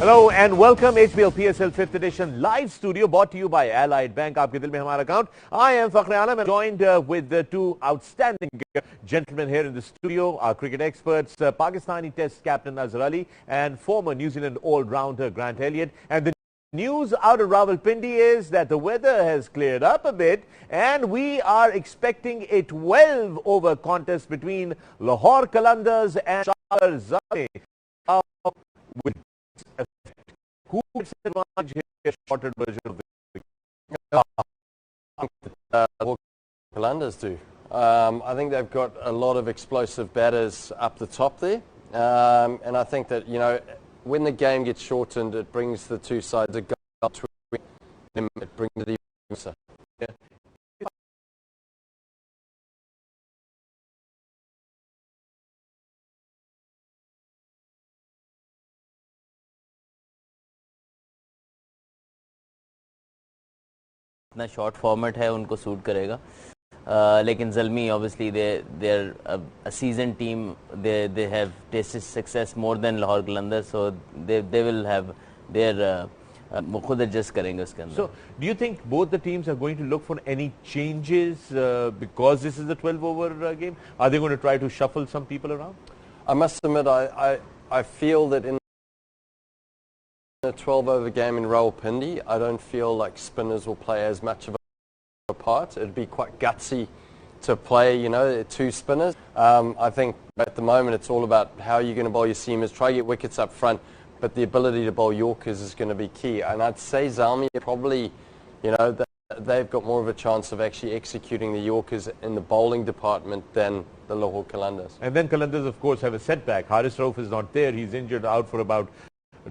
Hello and welcome HBL PSL 5th edition live studio brought to you by Allied Bank. Aapke dil mein hamara account. I am Fakhre Alam and joined with two outstanding gentlemen here in the studio, our cricket experts, Pakistani Test captain Azhar Ali and former New Zealand all-rounder Grant Elliott. And the news out of Rawalpindi is that the weather has cleared up a bit and we are expecting a 12-over contest between Lahore Qalandars and Shahar Zade. Who gets advantage here? Shorter version of the Qalandars do. I think they've got a lot of explosive batters up the top there, and I think that when the game gets shortened, it brings the two sides a goal between them. It brings it even closer. Yeah. इतना short format है उनको suit करेगा लेकिन Zalmi obviously they're a seasoned team, they have tasted success more than Lahore Qalandars, so they will have their वो खुद adjust करेंगे उसके अंदर. So do you think both the teams are going to look for any changes because this is a 12-over game? Are they going to try to shuffle some people around? I must admit I feel that in a 12-over game in Rawalpindi, I don't feel like spinners will play as much of a part. It'd be quite gutsy to play, two spinners. I think at the moment it's all about how you're going to bowl your seamers, try to get wickets up front, but the ability to bowl Yorkers is going to be key. And I'd say Zalmi probably, they've got more of a chance of actually executing the Yorkers in the bowling department than the Lahore Qalandars. And then Qalandars, of course, have a setback. Haris Rauf is not there. He's injured out for about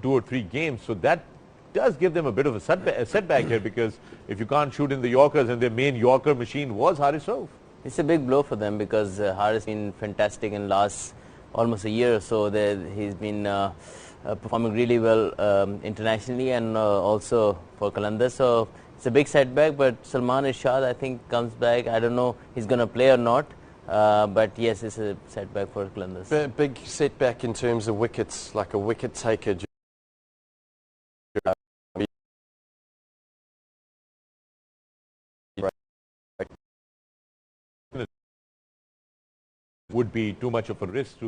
2 or 3 games, so that does give them a bit of a setback here, because if you can't shoot in the Yorkers and their main Yorker machine was Haris Rauf. It's a big blow for them because Haris has been fantastic in last almost a year or so. He's been performing really well internationally and also for Qalandars, so it's a big setback. But Salman Irshad, I think, comes back. I don't know he's going to play or not, but yes, it's a setback for Qalandars. Big setback in terms of wickets, like a wicket taker. Would be too much of a risk to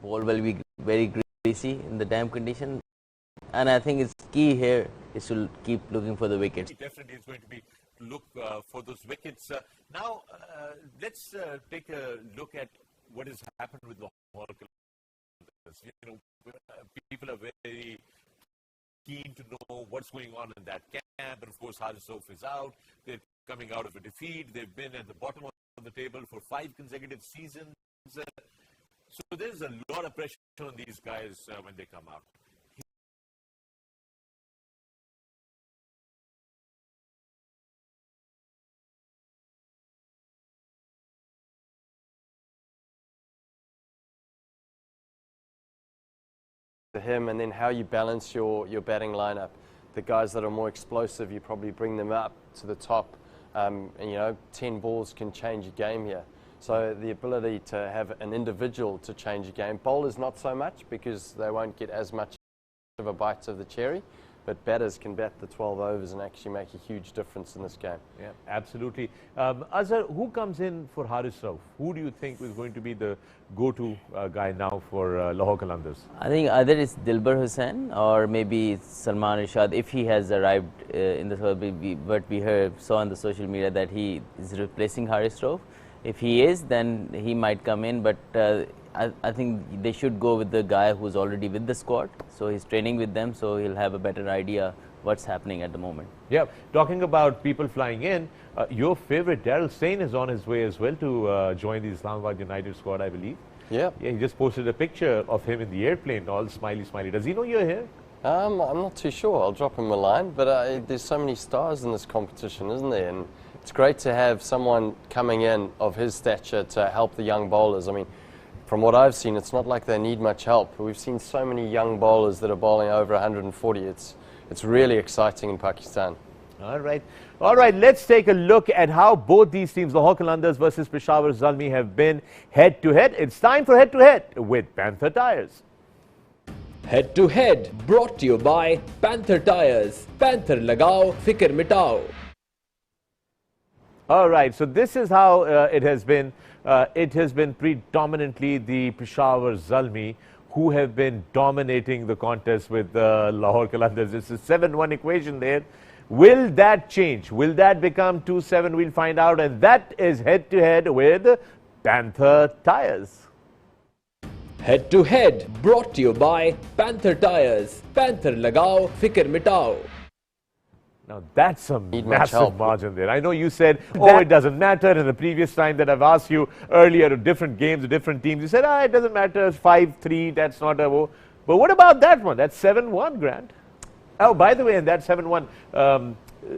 Ball will be very greasy in the damp condition, and I think it's key here is to keep looking for the wickets. He definitely is going to be look for those wickets. Now, let's take a look at what has happened with Lahore Qalandars. People are very keen to know what's going on in that camp, and of course Haris Rauf is out. They're coming out of a defeat. They've been at the bottom of the table for 5 consecutive seasons. So there's a lot of pressure on these guys when they come out. To him, and then how you balance your batting lineup. The guys that are more explosive, you probably bring them up to the top, and 10 balls can change a game here. So the ability to have an individual to change a game. Bowlers not so much because they won't get as much of a bite of the cherry, but batters can bat the 12 overs and actually make a huge difference in this game. Yeah, absolutely. Azhar, who comes in for Haris Rauf? Who do you think is going to be the go-to guy now for Lahore Qalandars? I think either it's Dilbar Hussain or maybe Salman Irshad if he has arrived in the what we saw on the social media that he is replacing Haris Rauf. If he is, then he might come in, but I think they should go with the guy who's already with the squad. So he's training with them, so he'll have a better idea what's happening at the moment. Yeah, talking about people flying in, your favorite Daryl Sane is on his way as well to join the Islamabad United squad, I believe. Yeah. Yeah, he just posted a picture of him in the airplane, all smiley, smiley. Does he know you're here? I'm not too sure. I'll drop him a line, but there's so many stars in this competition, isn't there? And it's great to have someone coming in of his stature to help the young bowlers. I mean, from what I've seen, it's not like they need much help. We've seen so many young bowlers that are bowling over 140. It's really exciting in Pakistan. All right. All right, let's take a look at how both these teams, Lahore Qalandars versus Peshawar Zalmi, have been head-to-head. It's time for head-to-head with Panther Tyres. Head to Head brought to you by Panther Tyres. Panther lagao, fikr mitao. All right, so this is how it has been. It has been predominantly the Peshawar Zalmi who have been dominating the contest with Lahore Qalandars. It's a 7-1 equation there. Will that change? Will that become 2-7? We'll find out. And that is head-to-head with Panther Tyres. Head to Head brought to you by Panther Tyres. Panther lagao, fikr mitao. Now that's a much massive help. margin there. I know you said, oh, it doesn't matter. In the previous time that I've asked you earlier of different games, different teams, you said, it doesn't matter. It's 5-3. That's not a woe. But what about that one? That's 7-1, Grant. Oh, by the way, in that 7-1,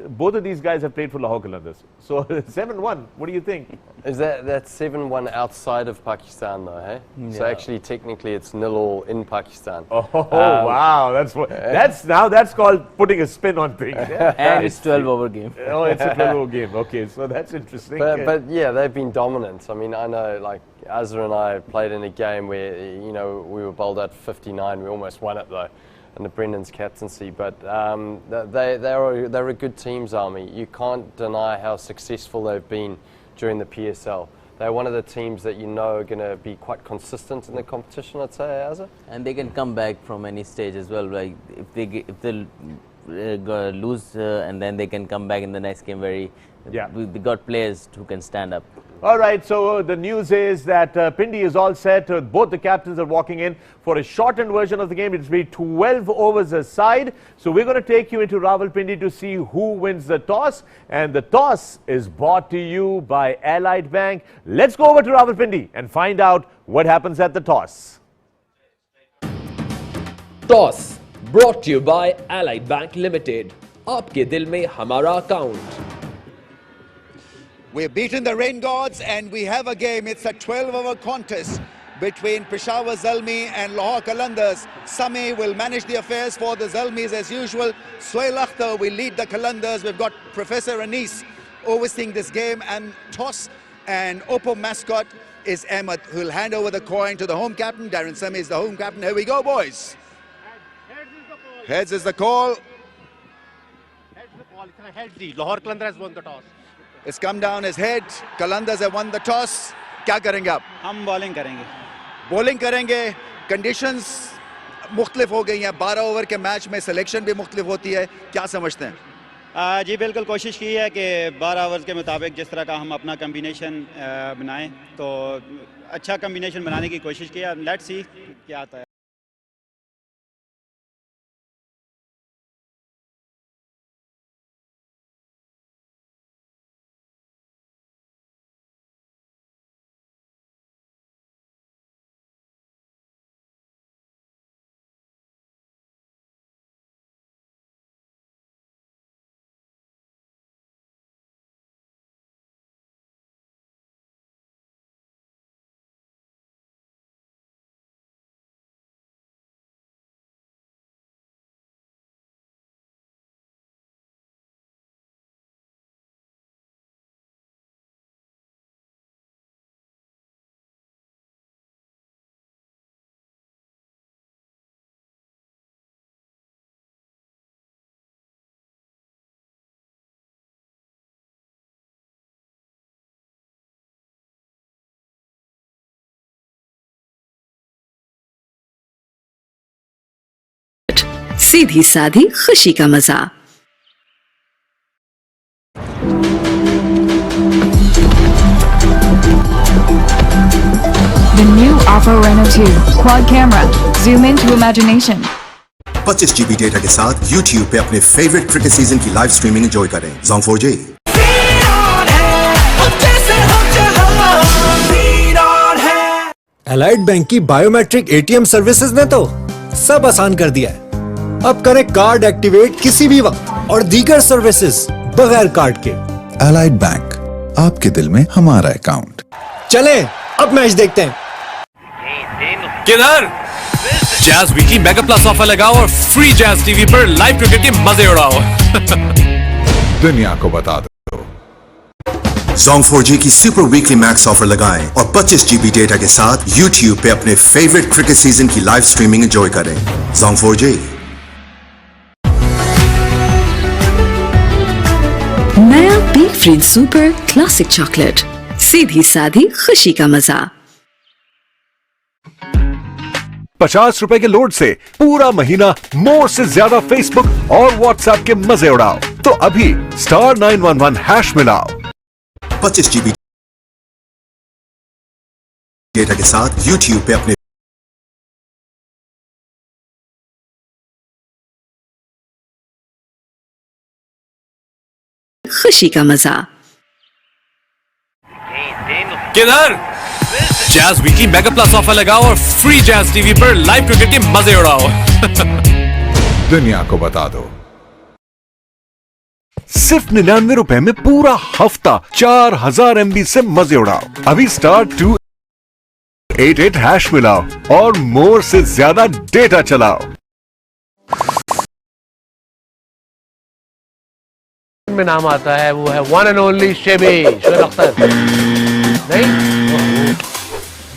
both of these guys have played for Lahore Qalandars. So 7-1, what do you think? Is that's 7-1 outside of Pakistan though, hey? Yeah. So actually, technically, it's 0 in Pakistan. Oh, wow. That's called putting a spin on things. Yeah. And it's 12-over game. Oh, it's a 12-over game. Okay, so that's interesting. But yeah, they've been dominant. I mean, I know like Azhar and I played in a game where, you know, we were bowled out 59. We almost won it though, under Brendan's captaincy. But they're a good team, Zalmi. You can't deny how successful they've been during the PSL. They're one of the teams that you know are going to be quite consistent in the competition, I'd say, Azhar. And they can come back from any stage as well. Like if they lose and then they can come back in the next game. Yeah. They got players who can stand up. All right, so the news is that Pindi is all set. Both the captains are walking in for a shortened version of the game. It's been 12 overs a side. So we're going to take you into Rawalpindi to see who wins the toss. And the toss is brought to you by Allied Bank. Let's go over to Rawalpindi and find out what happens at the toss. Toss brought to you by Allied Bank Limited. Aapke dil mein hamara account. We've beaten the rain gods and we have a game. It's a 12-over contest between Peshawar Zalmi and Lahore Qalandars. Sami will manage the affairs for the Zalmis as usual. Suhail Akhtar will lead the Qalandars. We've got Professor Anis overseeing this game, and toss and Oppo mascot is Ahmed, who will hand over the coin to the home captain. Darren Sami is the home captain. Here we go, boys. Heads is the call. Heads is the call. It's a head. Lahore Qalandars has won the toss. It's come down as head. Qalandars have won the toss. क्या करेंगे आप? हम bowling करेंगे. Bowling करेंगे. Conditions मुख्तलिफ हो गई हैं. 12 ओवर के मैच में सिलेक्शन भी मुख्तलिफ होती है. क्या समझते हैं? जी बिल्कुल कोशिश की है कि 12 ओवर्स के मुताबिक जिस तरह का हम अपना कम्बिनेशन बनाएं, तो अच्छा कम्बिनेशन बनाने की कोशिश की है. लेट्स सी क्या आता है. सीधी साधी खुशी का मजा। The new Oppo Reno 2 quad camera. Zoom into imagination. 25 GB data के साथ YouTube पे अपने फेवरेट क्रिकेट सीजन की लाइव स्ट्रीमिंग एंजॉय करें। Zong 4G। एलाइड बैंक की बायोमेट्रिक एटीएम सर्विसेज ने तो सब आसान कर दिया है। अब करें कार्ड एक्टिवेट किसी भी वक्त और दीगर सर्विसेज बगैर कार्ड के। एलाइड बैंक, आपके दिल में हमारा अकाउंट। चले अब मैच देखते हैं। किधर? Jazz weekly mega plus offer लगाओ और फ्री जैज टीवी पर लाइव क्रिकेट के मजे उड़ाओ। दुनिया को बता दो। Zong 4G की सुपर वीकली मैक्स ऑफर लगाएं और 25 GB डेटा के साथ YouTube पे अपने फेवरेट क्रिकेट सीजन की लाइव स्ट्रीमिंग एंजॉय करें। Zong 4G। नया Peek Freans super classic chocolate, सीधी साधी खुशी का मजा। 50 रुपए के लोड से पूरा महीना मोर से ज्यादा फेसबुक और व्हाट्सएप के मजे उड़ाओ। तो अभी *911# मिलाओ। 25 GB डेटा के साथ YouTube पे अपने खुशी का मजा। किधर? Jazz weekly mega plus offer लगाओ और फ्री जैज टीवी पर लाइव क्रिकेट के मजे उड़ाओ। दुनिया को बता दो। सिर्फ 99 रुपए में पूरा हफ्ता 4000 MB से मजे उड़ाओ। अभी *288# मिलाओ और मोर से ज्यादा डेटा चलाओ। में नाम आता है वो है one and only Shoaib Akhtar. नहीं,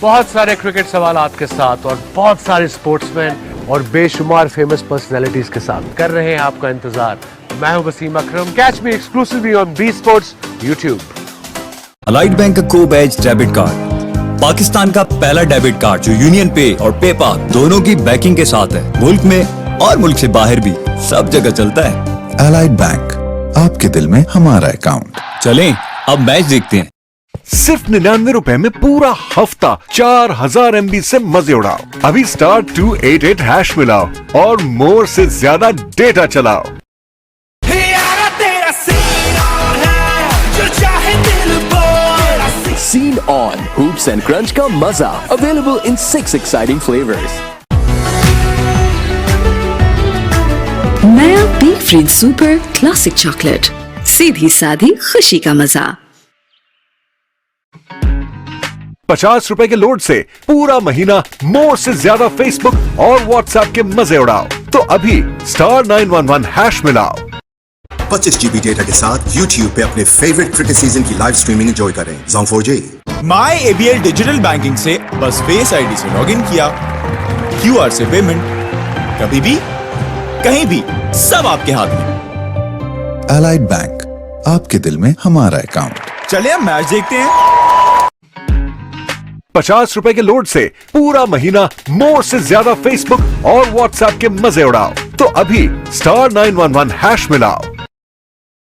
बहुत सारे क्रिकेट सवाल आपके साथ और बहुत सारे स्पोर्ट्समैन और बेशुमार फेमस पर्सनालिटीज के साथ कर रहे हैं आपका इंतजार। मैं हूं Wasim Akram. Catch me exclusively on B sports YouTube. Allied Bank का को बैच डेबिट कार्ड पाकिस्तान का पहला डेबिट कार्ड जो यूनियन पे और पेपा दोनों की बैकिंग के साथ है। मुल्क में और मुल्क से बाहर भी सब जगह चलता है। एलाइड बैंक, आपके दिल में हमारा अकाउंट। चलें अब मैच देखते हैं। सिर्फ 99 रुपए में पूरा हफ्ता 4000 MB से मजे उड़ाओ। अभी *288# मिलाओ और मोर से ज्यादा डेटा चलाओ। Scene on Hoops and Crunch का मजा available in 6 exciting flavors. नया Peek Freans super classic chocolate, सीधी साधी खुशी का मजा। 50 रुपए के लोड से पूरा महीना मोर से ज्यादा फेसबुक और व्हाट्सएप के मजे उड़ाओ। तो अभी *911# मिलाओ। 25 GB डेटा के साथ YouTube पे अपने फेवरेट क्रिकेट सीजन की लाइव स्ट्रीमिंग एंजॉय करें। Zong 4G। माई ABL डिजिटल बैंकिंग से बस फेस आईडी से लॉगिन किया, QR से पेमेंट, कभी भी कहीं भी सब आपके हाथ में। एलाइड बैंक, आपके दिल में हमारा अकाउंट। चलिए अब मैच देखते हैं। 50 रुपए के लोड से पूरा महीना मोर से ज्यादा फेसबुक और व्हाट्सएप के मजे उड़ाओ। तो अभी *911# मिलाओ।